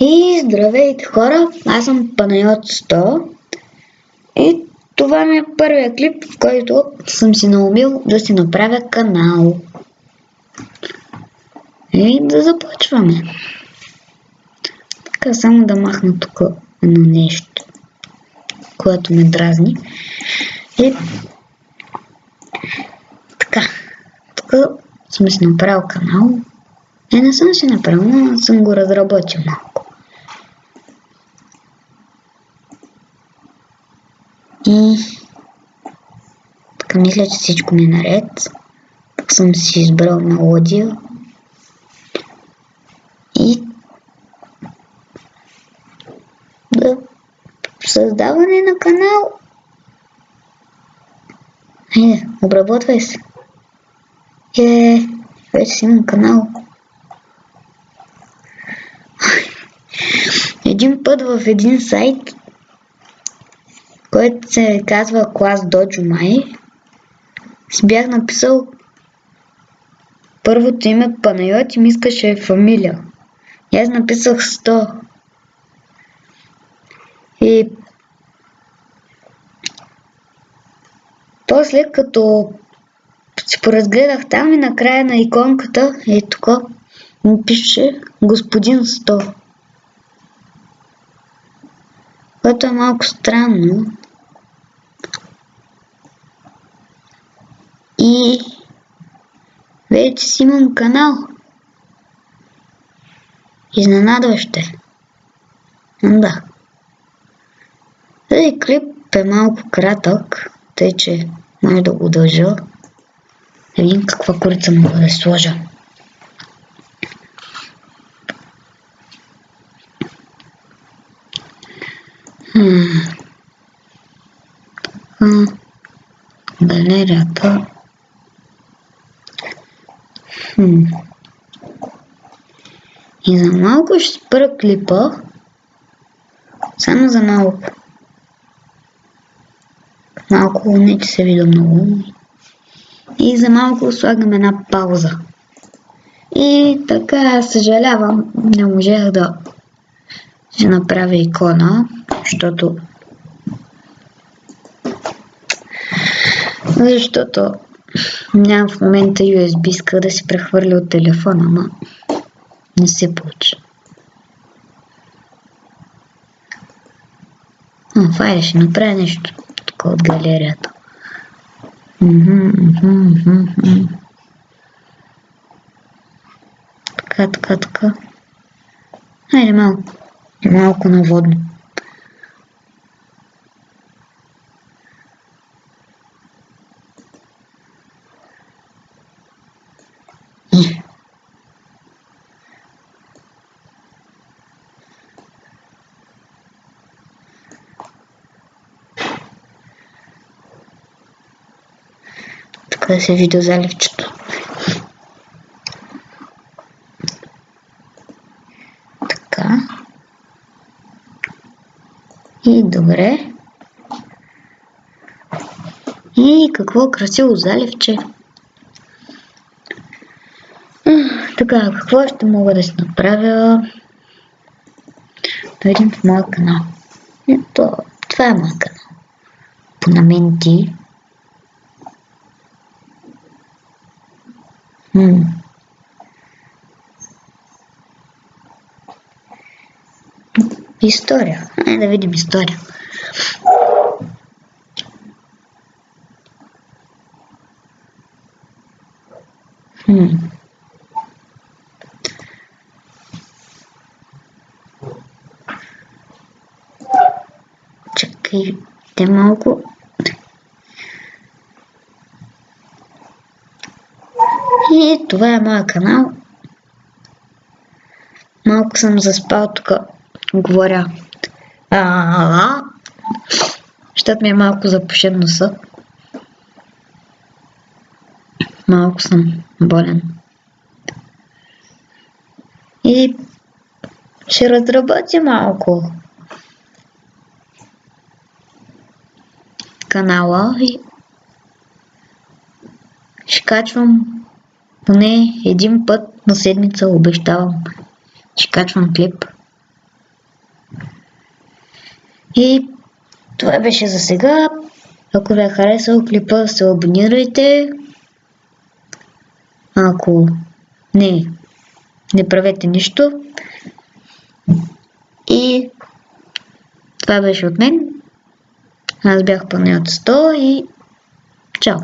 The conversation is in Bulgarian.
И здравейте хора, аз съм Панайот 100 и това ми е първият клип, в който съм си наумил да си направя канал. И да започваме. Така, само да махна тук едно нещо, което ме дразни. И така, тук съм си направил канал. Не съм си направил, но съм го разработил малко. И така, мисля, че всичко ми е наред. Тук съм си избрал мелодия. И да, създаване на канал. Хайде, обработвай се. Вече си имам канал. Един път в един сайт, който се казва Клас Dojo май, си бях написал първото име Панайот и ми искаше фамилия. И аз написах 100. И после като си поразгледах там и накрая на иконката тук ми пише Господин 100. Което е малко странно. И вече си имам канал. Изненадващо е. Да. Този клип е малко кратък, тъй че може да го удължа. Да видим каква курица мога да сложа. Галерията. И за малко ще спра клипа. Само за малко. Малко не че се видя много. И за малко слагам една пауза. И така, съжалявам, не можех да си направя икона, защото нямам в момента USB, исках да си прехвърля от телефона, но не се получи. Хайде, ще направя нещо тук от галерията. Така. Хайде малко наводно. Така да се види заливчето. Така. И добре. И какво красиво заливче. Така, какво ще мога да си направя? Да видим в моя канал. Това е моя канал. Абонаменти. История. Да видим история. Чакайте малко. И това е моя канал. Малко съм заспал тук. Говоря. Щото ми е малко запушен носа. Малко съм болен. И ще разработя малко канала и ще качвам поне един път на седмица, обещавам. Ще качвам клип. И това беше за сега. Ако ви е харесал клипа, се абонирайте. Ако не правете нищо. И това беше от мен. Аз бях Панайот 100 и чао!